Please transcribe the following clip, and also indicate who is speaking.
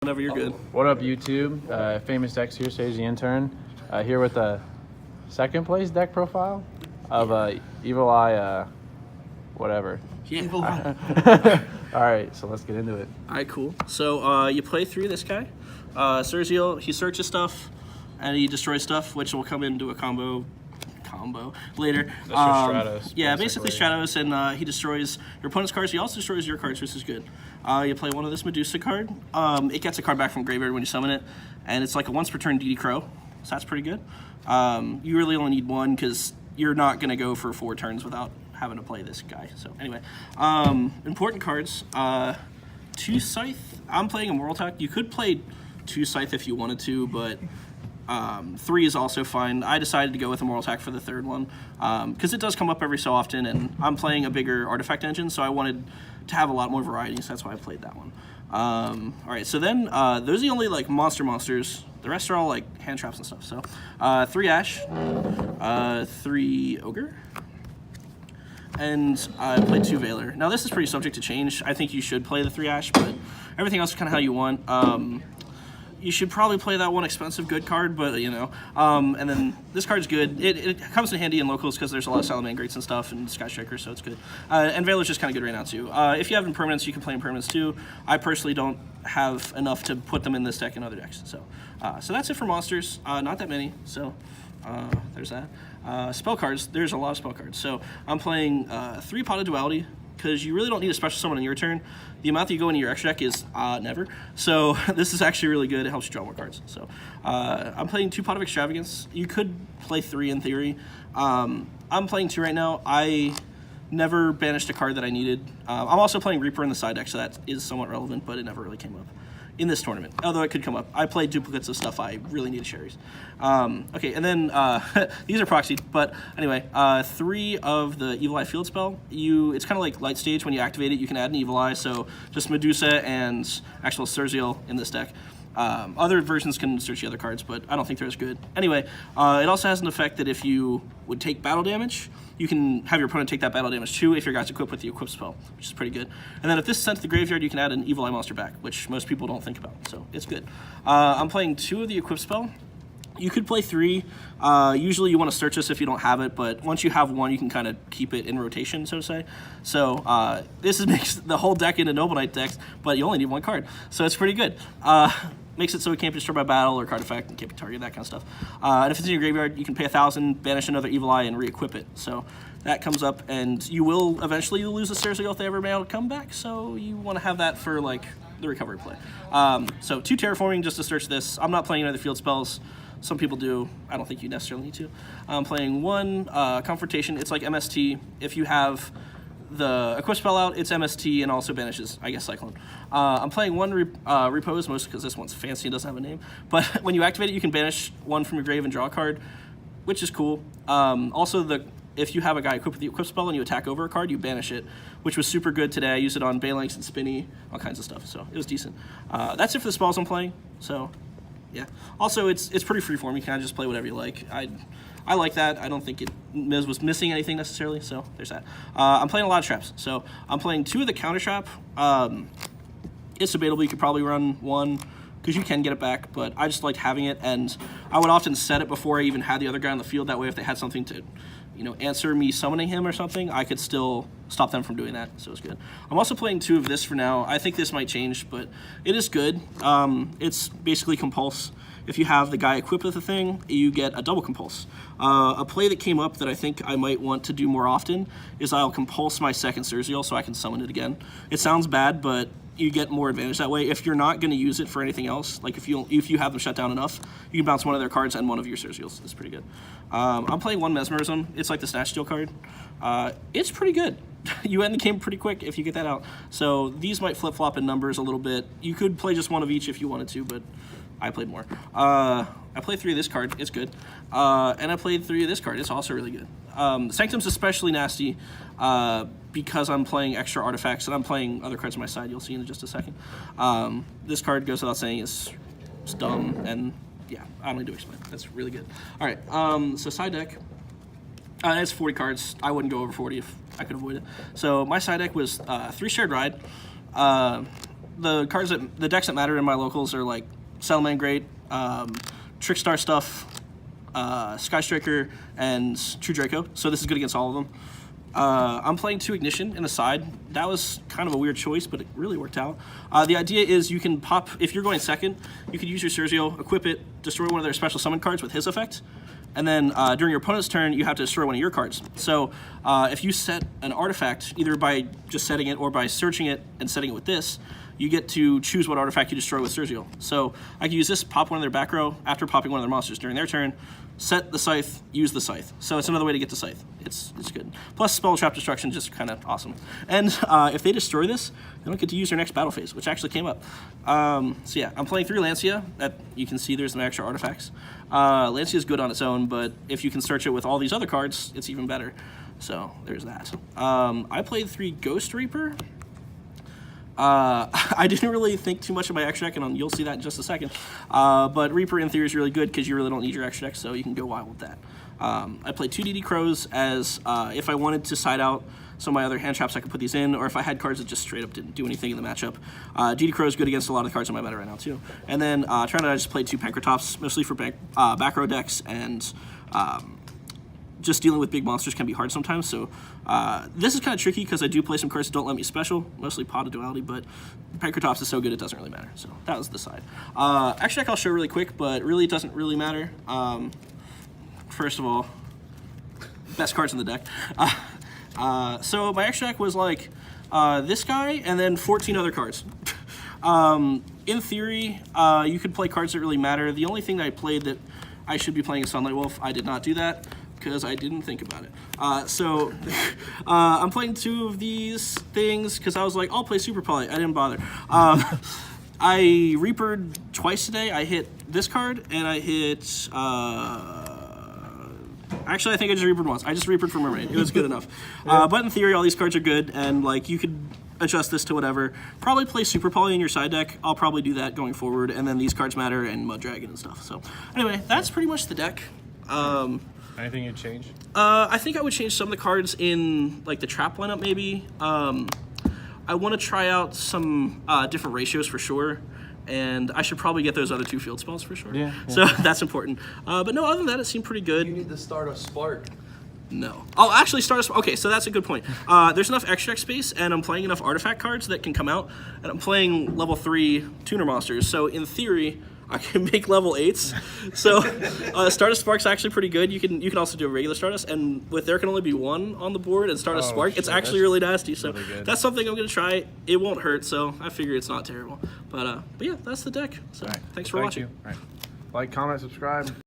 Speaker 1: Whenever you're good.
Speaker 2: What up, YouTube? Famous X here, Sage the Intern. Here with a second place deck profile of Evil Eye, whatever.
Speaker 1: Yeah.
Speaker 3: Evil Eye.
Speaker 2: All right, so let's get into it.
Speaker 1: All right, cool. So you play through this guy. Sergio, he searches stuff and he destroys stuff, which will come into a combo later.
Speaker 2: That's your Stratos.
Speaker 1: Yeah, basically Stratos, and he destroys your opponent's cards. He also destroys your cards, which is good. You play one of this Medusa card. It gets a card back from graveyard when you summon it, and it's like a once per turn DD Crow, so that's pretty good. You really only need one because you're not going to go for 4 turns without having to play this guy. So anyway, important cards. 2 Scythe. I'm playing Immortal Attack. You could play 2 Scythe if you wanted to, but 3 is also fine. I decided to go with Immortal Attack for the 3rd one because it does come up every so often, and I'm playing a bigger artifact engine, so I wanted to have a lot more variety, so that's why I played that one. All right, so then those are the only like monsters. The rest are all like hand traps and stuff. So 3 Ash, 3 Ogre, and I played 2 Veiler. Now this is pretty subject to change. I think you should play the 3 Ash, but everything else is kind of how you want. You should probably play that one expensive good card, but you know. And then this card's good. It comes in handy in locals because there's a lot of Silent Greats and stuff and Sky Striker, so it's good. And Veiler's just kind of good right now too. If you have impermanence, you can play impermanence too. I personally don't have enough to put them in this deck and other decks. So that's it for monsters. Not that many. So there's that. Spell cards. There's a lot of spell cards. So I'm playing 3 Pot of Duality, because you really don't need a special summon on your turn. The amount that you go into your extra deck is never. So this is actually really good. It helps you draw more cards. So I'm playing 2 Pot of Extravagance. You could play 3 in theory. I'm playing 2 right now. I never banished a card that I needed. I'm also playing Reaper in the side deck, so that is somewhat relevant, but it never really came up in this tournament, although it could come up. I played duplicates of stuff I really needed Sherry's. Okay, and then these are proxied, but anyway, 3 of the Evil Eye Field spell. It's kind of like Light Stage. When you activate it, you can add an Evil Eye, so just Medusa and actual Serziel in this deck. Other versions can search the other cards, but I don't think they're as good. Anyway, it also has an effect that if you would take battle damage, you can have your opponent take that battle damage too if your guy's equipped with the equip spell, which is pretty good. And then if this is sent to the graveyard, you can add an Evil Eye monster back, which most people don't think about, so it's good. I'm playing 2 of the equip spell. You could play 3. Usually you want to search this if you don't have it, but once you have 1, you can kind of keep it in rotation, so to say. So this makes the whole deck into Noble Knight decks, but you only need 1 card, so it's pretty good. Makes it so it can't be destroyed by battle or card effect, and can't be targeted, that kind of stuff. And if it's in your graveyard, you can pay 1,000, banish another Evil Eye, and re-equip it. So that comes up, and you will eventually lose the Serziel if they ever mail a comeback, so you want to have that for like the recovery play. So 2 Terraforming just to search this. I'm not playing any other field spells. Some people do. I don't think you necessarily need to. I'm playing 1 Confrontation. It's like MST. If you have the equip spell out, it's MST and also banishes, I guess, Cyclone. I'm playing 1 Repose, mostly because this one's fancy and doesn't have a name. But when you activate it, you can banish 1 from your grave and draw a card, which is cool. Also, if you have a guy equipped with the equip spell and you attack over a card, you banish it, which was super good today. I used it on Phalanx and Spinny, all kinds of stuff, so it was decent. That's it for the spells I'm playing, so yeah. Also, it's pretty freeform. You can just play whatever you like. I like that. I don't think Miz was missing anything necessarily, so there's that. I'm playing a lot of traps. So I'm playing 2 of the counter trap. It's debatable. You could probably run 1 because you can get it back, but I just liked having it, and I would often set it before I even had the other guy on the field. That way, if they had something to, answer me summoning him or something, I could still stop them from doing that, so it's good. I'm also playing 2 of this for now. I think this might change, but it is good. It's basically Compulse. If you have the guy equipped with the thing, you get a double Compulse. A play that came up that I think I might want to do more often is I'll Compulse my second Serziel so I can summon it again. It sounds bad, but you get more advantage that way. If you're not going to use it for anything else, like if you have them shut down enough, you can bounce 1 of their cards and 1 of your Serziels. It's pretty good. I'm playing 1 Mesmerism. It's like the Snatch Steal card. It's pretty good. You end the game pretty quick if you get that out. So these might flip-flop in numbers a little bit. You could play just 1 of each if you wanted to, but I played more. I played 3 of this card. It's good. And I played 3 of this card. It's also really good. Sanctum's especially nasty because I'm playing extra artifacts, and I'm playing other cards on my side. You'll see in just a second. This card goes without saying is dumb, and yeah, I don't need to explain. That's really good. All right, so side deck. It's 40 cards. I wouldn't go over 40 if I could avoid it. So my side deck was 3 Shared Ride, the decks that matter in my locals are like Salamangreat, Great, Trickstar Stuff, Sky Striker, and True Draco. So this is good against all of them. I'm playing 2 Ignition in the side. That was kind of a weird choice, but it really worked out. The idea is you can pop, if you're going second, you could use your Sergio, equip it, destroy one of their special summon cards with his effect, and then during your opponent's turn, you have to destroy one of your cards. So if you set an artifact, either by just setting it or by searching it and setting it with this, you get to choose what artifact you destroy with Sergio. So I can use this, pop one of their back row after popping one of their monsters during their turn, set the Scythe, use the Scythe. So it's another way to get to Scythe. It's good. Plus Spell Trap Destruction, just kind of awesome. And if they destroy this, they don't get to use their next battle phase, which actually came up. So yeah, I'm playing 3 Lancia. You can see there's some extra artifacts. Lancia is good on its own, but if you can search it with all these other cards, it's even better. So there's that. I played 3 Ghost Reaper. I didn't really think too much of my extra deck, and you'll see that in just a second. But Reaper in theory is really good because you really don't need your extra deck, so you can go wild with that. I played 2 DD Crows as if I wanted to side out some of my other hand traps, I could put these in, or if I had cards that just straight up didn't do anything in the matchup. DD Crow is good against a lot of the cards on my meta right now too. And then I just played 2 Pankratops, mostly for back row decks, and just dealing with big monsters can be hard sometimes, so this is kind of tricky because I do play some cards that don't let me special, mostly Pot of Duality, but Pankratops is so good it doesn't really matter, so that was the side. Extra deck I'll show really quick, but really it doesn't really matter. First of all, best cards in the deck. So my extra deck was like this guy and then 14 other cards. In theory, you could play cards that really matter. The only thing that I played that I should be playing is Sunlight Wolf. I did not do that because I didn't think about it. So I'm playing 2 of these things because I was like, I'll play Super Poly. I didn't bother. I Reapered twice today. I hit this card and I hit... actually, I think I just Reapered once. I just Reapered for Mermaid. It was good enough. But in theory, all these cards are good, and like you could adjust this to whatever. Probably play Super Poly in your side deck. I'll probably do that going forward, and then these cards matter and Mud Dragon and stuff. So anyway, that's pretty much the deck.
Speaker 2: Anything you'd change?
Speaker 1: I think I would change some of the cards in like the trap lineup maybe. I want to try out some different ratios for sure. And I should probably get those other 2 field spells for sure. Yeah. So that's important. But no, other than that, it seemed pretty good.
Speaker 3: You need to start a Spark.
Speaker 1: No. Oh, actually, okay, so that's a good point. There's enough extra deck space, and I'm playing enough artifact cards that can come out, and I'm playing level 3 tuner monsters. So in theory, I can make level 8s. So Stardust Spark's actually pretty good. You can also do a regular Stardust, and with there can only be 1 on the board and Stardust Spark, it's actually really nasty. So really that's something I'm gonna try. It won't hurt, so I figure it's not terrible. But yeah, that's the deck. So thanks for watching.
Speaker 2: Like, comment, subscribe.